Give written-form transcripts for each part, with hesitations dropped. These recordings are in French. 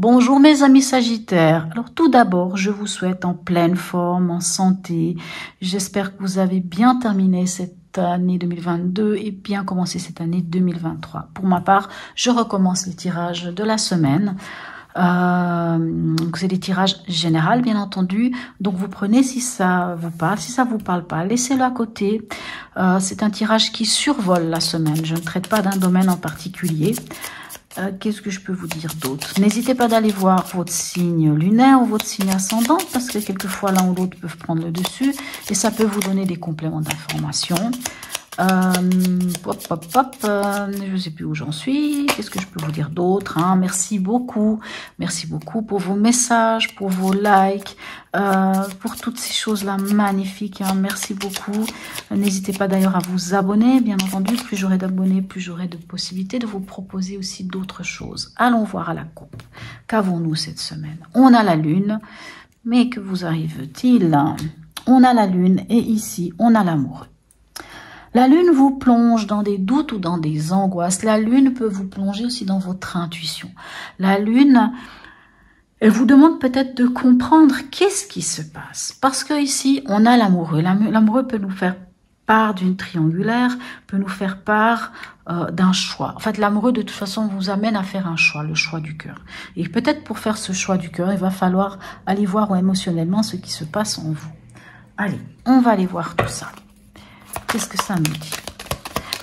Bonjour mes amis Sagittaires. Alors tout d'abord, je vous souhaite en pleine forme, en santé. J'espère que vous avez bien terminé cette année 2022 et bien commencé cette année 2023. Pour ma part, je recommence les tirages de la semaine. C'est des tirages généraux, bien entendu. Donc vous prenez si ça vous parle, si ça vous parle pas, laissez-le à côté. C'est un tirage qui survole la semaine. Je ne traite pas d'un domaine en particulier. Qu'est-ce que je peux vous dire d'autre? N'hésitez pas d'aller voir votre signe lunaire ou votre signe ascendant, parce que quelquefois l'un ou l'autre peuvent prendre le dessus et ça peut vous donner des compléments d'information. Je ne sais plus où j'en suis. Qu'est-ce que je peux vous dire d'autre, hein? Merci beaucoup pour vos messages, pour vos likes, pour toutes ces choses-là magnifiques, hein. Merci beaucoup. N'hésitez pas d'ailleurs à vous abonner, bien entendu. Plus j'aurai d'abonnés, plus j'aurai de possibilités de vous proposer aussi d'autres choses. Allons voir à la coupe. Qu'avons-nous cette semaine? On a la lune, mais que vous arrive-t-il? On a la lune et ici, on a l'amoureux. La lune vous plonge dans des doutes ou dans des angoisses. La lune peut vous plonger aussi dans votre intuition. La lune, elle vous demande peut-être de comprendre qu'est-ce qui se passe. Parce que ici, on a l'amoureux. L'amoureux peut nous faire part d'une triangulaire, peut nous faire part d'un choix. En fait, l'amoureux, de toute façon, vous amène à faire un choix, le choix du cœur. Et peut-être pour faire ce choix du cœur, il va falloir aller voir émotionnellement ce qui se passe en vous. Allez, on va aller voir tout ça. Qu'est-ce que ça nous dit?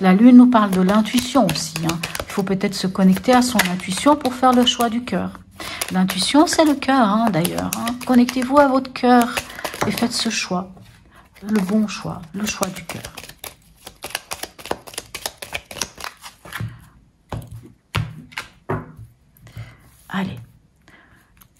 La lune nous parle de l'intuition aussi, hein. Il faut peut-être se connecter à son intuition pour faire le choix du cœur. L'intuition, c'est le cœur, hein, d'ailleurs, hein. Connectez-vous à votre cœur et faites ce choix. Le bon choix, le choix du cœur. Allez.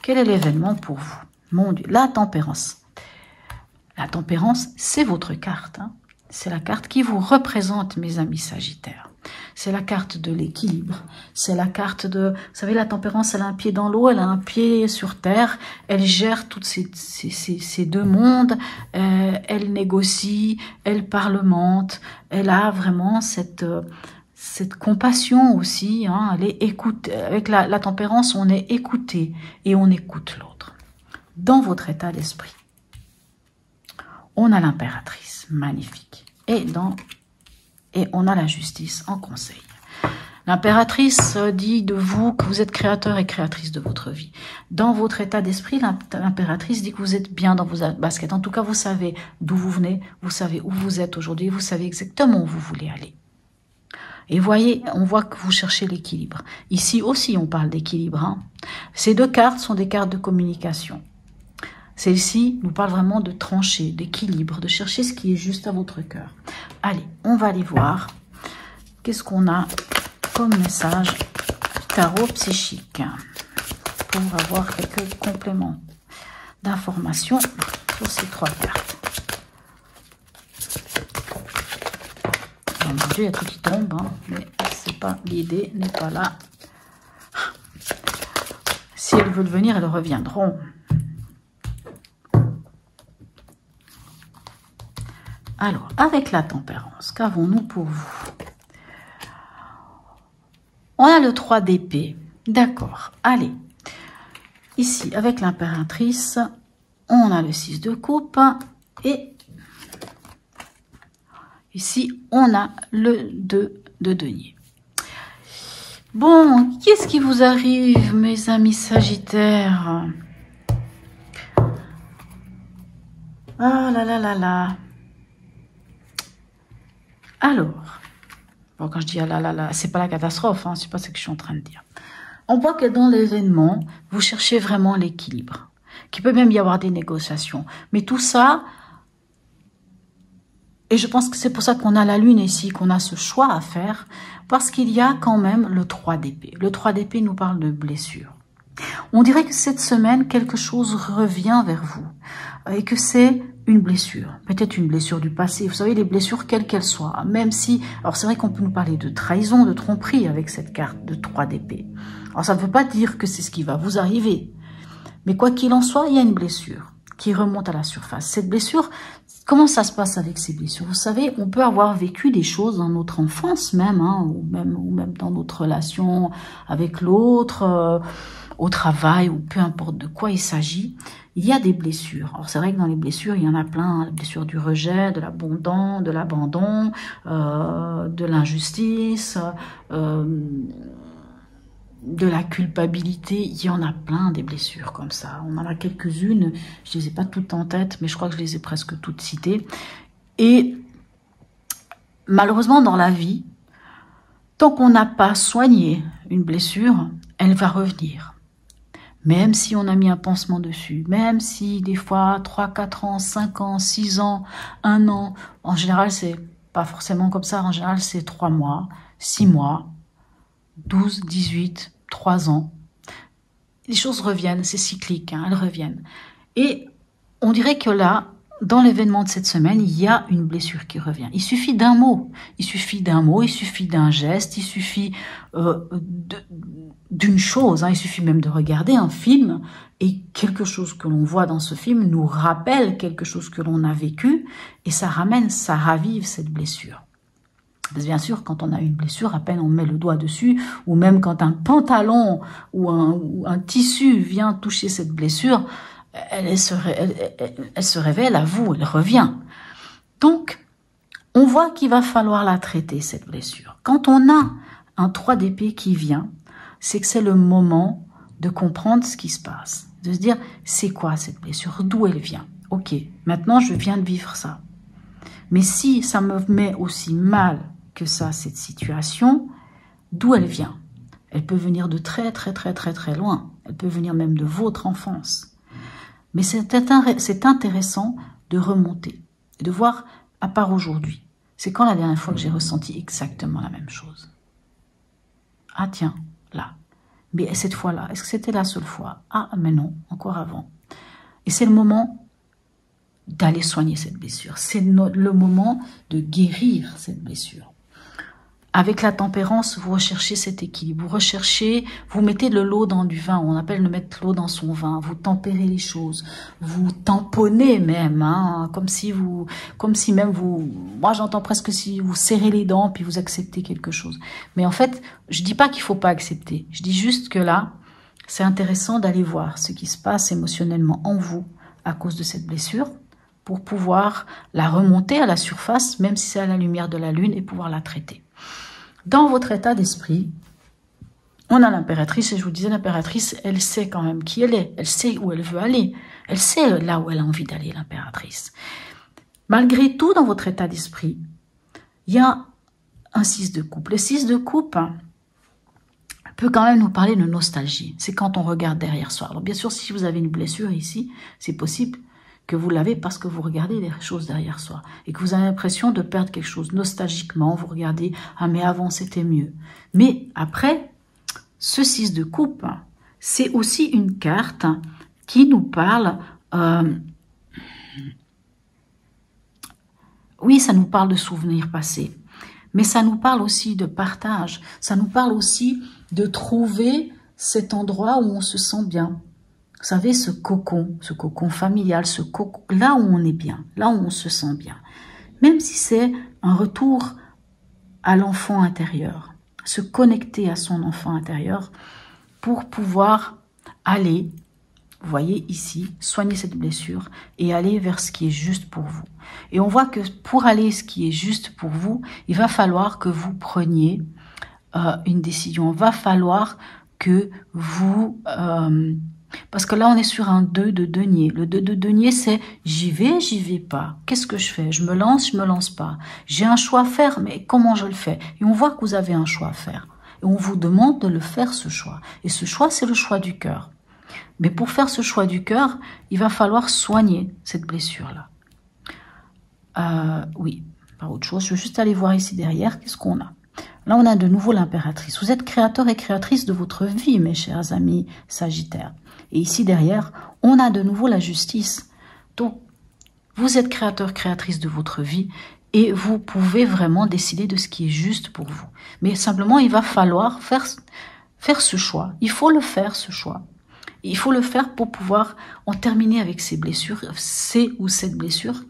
Quel est l'événement pour vous? Mon Dieu, la tempérance. La tempérance, c'est votre carte, hein. C'est la carte qui vous représente, mes amis Sagittaires. C'est la carte de l'équilibre. C'est la carte de... Vous savez, la tempérance, elle a un pied dans l'eau, elle a un pied sur terre. Elle gère toutes ces deux mondes. Elle négocie, elle parlemente. Elle a vraiment cette compassion aussi, hein. Elle est écoutée. Avec la tempérance, on est écouté et on écoute l'autre. Dans votre état d'esprit, on a l'impératrice, magnifique. Et on a la justice en conseil. L'impératrice dit de vous que vous êtes créateur et créatrice de votre vie. Dans votre état d'esprit, l'impératrice dit que vous êtes bien dans vos baskets. En tout cas, vous savez d'où vous venez, vous savez où vous êtes aujourd'hui, vous savez exactement où vous voulez aller. Et voyez, on voit que vous cherchez l'équilibre. Ici aussi, on parle d'équilibre, hein. Ces deux cartes sont des cartes de communication. Celle-ci nous parle vraiment de trancher, d'équilibre, de chercher ce qui est juste à votre cœur. Allez, on va aller voir. Qu'est-ce qu'on a comme message tarot psychique pour avoir quelques compléments d'informations sur ces trois cartes. Oh mon Dieu, il y a tout qui tombe, hein, mais c'est pas l'idée, n'est pas là. Si elles veulent venir, elles reviendront. Alors, avec la tempérance, qu'avons-nous pour vous? On a le 3 d'épée. D'accord. Allez. Ici, avec l'impératrice, on a le 6 de coupe. Et ici, on a le 2 de denier. Bon, qu'est-ce qui vous arrive, mes amis Sagittaires? Ah là là là là. Alors, bon, quand je dis ah là là là, c'est pas la catastrophe, hein, c'est pas ce que je suis en train de dire. On voit que dans l'événement, vous cherchez vraiment l'équilibre. Qu'il peut même y avoir des négociations. Mais tout ça, et je pense que c'est pour ça qu'on a la lune ici, qu'on a ce choix à faire, parce qu'il y a quand même le 3 d'épée. Le 3 d'épée nous parle de blessure. On dirait que cette semaine, quelque chose revient vers vous et que c'est une blessure, peut-être une blessure du passé. Vous savez, les blessures, quelles qu'elles soient, même si... Alors, c'est vrai qu'on peut nous parler de trahison, de tromperie avec cette carte de 3 d'épée. Alors, ça ne veut pas dire que c'est ce qui va vous arriver. Mais quoi qu'il en soit, il y a une blessure qui remonte à la surface. Cette blessure, Comment ça se passe avec ces blessures? Vous savez, on peut avoir vécu des choses dans notre enfance même, hein, ou même dans notre relation avec l'autre, au travail, ou peu importe de quoi il s'agit. Il y a des blessures. Alors c'est vrai que dans les blessures, il y en a plein, hein, la blessure du rejet, de l'abandon, de l'injustice, de la culpabilité, il y en a plein des blessures comme ça. On en a quelques-unes, je les ai pas toutes en tête, mais je crois que je les ai presque toutes citées. Et malheureusement, dans la vie, tant qu'on n'a pas soigné une blessure, elle va revenir. Même si on a mis un pansement dessus, même si des fois 3, 4 ans, 5 ans, 6 ans, 1 an, en général c'est pas forcément comme ça, en général c'est 3 mois, 6 mois, 12, 18, 3 ans. Les choses reviennent, c'est cyclique, hein, elles reviennent. Et on dirait que là, dans l'événement de cette semaine, il y a une blessure qui revient. Il suffit d'un mot, il suffit d'un geste, il suffit d'une chose, hein, il suffit même de regarder un film et quelque chose que l'on voit dans ce film nous rappelle quelque chose que l'on a vécu et ça ravive cette blessure. Parce que bien sûr, quand on a une blessure, à peine on met le doigt dessus, ou même quand un pantalon ou un tissu vient toucher cette blessure, elle se révèle à vous, elle revient. Donc, on voit qu'il va falloir la traiter, cette blessure. Quand on a un 3 d'épée qui vient, c'est que c'est le moment de comprendre ce qui se passe. De se dire, c'est quoi cette blessure? D'où elle vient? Ok, maintenant je viens de vivre ça. Mais si ça me met aussi mal que ça, cette situation, d'où elle vient? Elle peut venir de très loin. Elle peut venir même de votre enfance. Mais c'est intéressant de remonter, de voir, à part aujourd'hui, c'est quand la dernière fois que j'ai ressenti exactement la même chose? Ah tiens, là. Mais cette fois-là, est-ce que c'était la seule fois? Ah, mais non, encore avant. Et c'est le moment d'aller soigner cette blessure. C'est le moment de guérir cette blessure. Avec la tempérance, vous recherchez cet équilibre, vous mettez le lot dans du vin, on appelle le mettre l'eau dans son vin, vous tempérez les choses, vous tamponnez même, hein, comme si même moi j'entends presque si vous serrez les dents puis vous acceptez quelque chose. Mais en fait, je dis pas qu'il faut pas accepter, je dis juste que là, c'est intéressant d'aller voir ce qui se passe émotionnellement en vous à cause de cette blessure, pour pouvoir la remonter à la surface, même si c'est à la lumière de la lune, et pouvoir la traiter. Dans votre état d'esprit, on a l'impératrice, et je vous disais, l'impératrice, elle sait quand même qui elle est, elle sait où elle veut aller, elle sait là où elle a envie d'aller, l'impératrice. Malgré tout, dans votre état d'esprit, il y a un 6 de coupe. Le 6 de coupe peut quand même nous parler de nostalgie. C'est quand on regarde derrière soi. Alors bien sûr, si vous avez une blessure ici, c'est possible que vous l'avez parce que vous regardez des choses derrière soi et que vous avez l'impression de perdre quelque chose nostalgiquement, vous regardez « Ah mais avant c'était mieux ». Mais après, ce 6 de coupe, c'est aussi une carte qui nous parle, oui ça nous parle de souvenirs passés, mais ça nous parle aussi de partage, ça nous parle aussi de trouver cet endroit où on se sent bien. Vous savez, ce cocon familial, ce cocon, là où on est bien, là où on se sent bien. Même si c'est un retour à l'enfant intérieur, se connecter à son enfant intérieur pour pouvoir aller, vous voyez ici, soigner cette blessure et aller vers ce qui est juste pour vous. Et on voit que pour aller ce qui est juste pour vous, il va falloir que vous preniez une décision. Il va falloir que vous... parce que là, on est sur un 2 de denier. Le 2 de denier, c'est j'y vais pas. Qu'est-ce que je fais? Je me lance pas. J'ai un choix à faire, mais comment je le fais? Et on voit que vous avez un choix à faire. Et on vous demande de le faire, ce choix. Et ce choix, c'est le choix du cœur. Mais pour faire ce choix du cœur, il va falloir soigner cette blessure-là. Oui, pas autre chose. Je vais juste aller voir ici derrière, qu'est-ce qu'on a? Là, on a de nouveau l'impératrice. Vous êtes créateur et créatrice de votre vie, mes chers amis Sagittaires. Et ici derrière, on a de nouveau la justice. Donc, vous êtes créateur, créatrice de votre vie et vous pouvez vraiment décider de ce qui est juste pour vous. Mais simplement, il va falloir faire ce choix. Il faut le faire, ce choix. Il faut le faire pour pouvoir en terminer avec ces blessures, cette blessure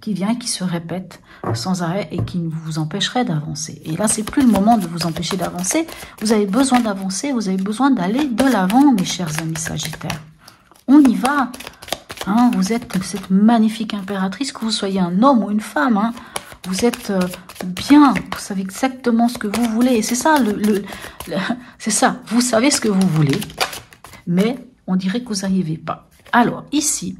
qui vient, qui se répète sans arrêt et qui vous empêcherait d'avancer. Et là, c'est plus le moment de vous empêcher d'avancer. Vous avez besoin d'avancer, vous avez besoin d'aller de l'avant, mes chers amis Sagittaires. On y va. Hein, vous êtes cette magnifique impératrice, que vous soyez un homme ou une femme. Hein, vous êtes bien, vous savez exactement ce que vous voulez. Et c'est ça, c'est ça, vous savez ce que vous voulez, mais on dirait que vous n'arrivez pas. Alors, ici,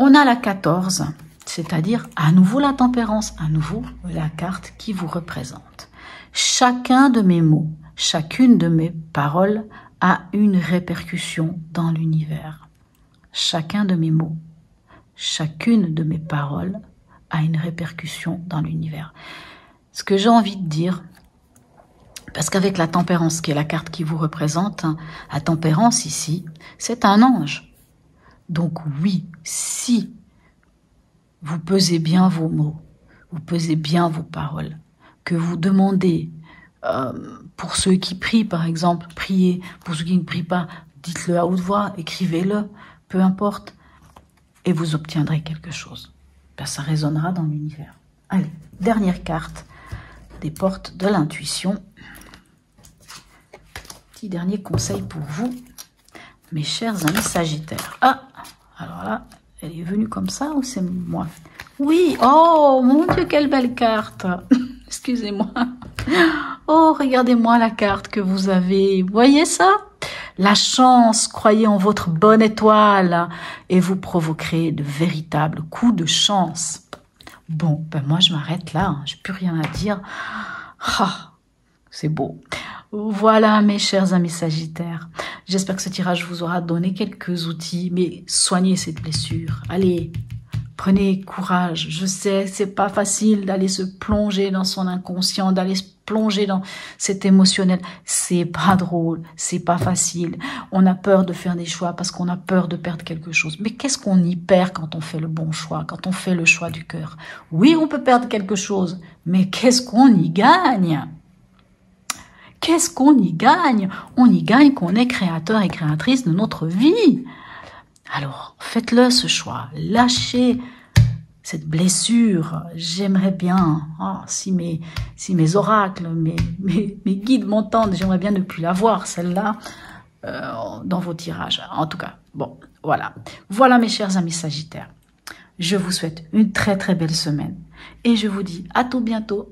on a la 14, c'est-à-dire à nouveau la tempérance, à nouveau la carte qui vous représente. Chacun de mes mots, chacune de mes paroles a une répercussion dans l'univers. Chacun de mes mots, chacune de mes paroles a une répercussion dans l'univers. Ce que j'ai envie de dire, parce qu'avec la tempérance, qui est la carte qui vous représente, hein, la tempérance ici, c'est un ange. Donc oui, si vous pesez bien vos mots, vous pesez bien vos paroles, que vous demandez, pour ceux qui prient par exemple, priez, pour ceux qui ne prient pas, dites-le à haute voix, écrivez-le, peu importe, et vous obtiendrez quelque chose. Ben, ça résonnera dans l'univers. Allez, dernière carte des portes de l'intuition. Petit dernier conseil pour vous, mes chers amis Sagittaires. Ah, alors là, elle est venue comme ça ou c'est moi? Oui, oh mon Dieu, quelle belle carte. Excusez-moi. Oh, regardez-moi la carte que vous avez. Vous voyez ça? La chance, croyez en votre bonne étoile et vous provoquerez de véritables coups de chance. Bon, ben moi je m'arrête là, hein. J'ai plus rien à dire. Ah, c'est beau. Voilà mes chers amis Sagittaires. J'espère que ce tirage vous aura donné quelques outils, mais soignez cette blessure. Allez, prenez courage. Je sais, c'est pas facile d'aller se plonger dans son inconscient, d'aller se plonger dans cet émotionnel. C'est pas drôle, c'est pas facile. On a peur de faire des choix parce qu'on a peur de perdre quelque chose. Mais qu'est-ce qu'on y perd quand on fait le bon choix, quand on fait le choix du cœur? Oui, on peut perdre quelque chose, mais qu'est-ce qu'on y gagne? Qu'est-ce qu'on y gagne? On y gagne qu'on est créateur et créatrice de notre vie. Alors, faites-le ce choix. Lâchez cette blessure. J'aimerais bien, si mes oracles, mes guides m'entendent, j'aimerais bien ne plus la voir, celle-là, dans vos tirages. En tout cas, bon, voilà. Voilà mes chers amis Sagittaires. Je vous souhaite une très très belle semaine. Et je vous dis à tout bientôt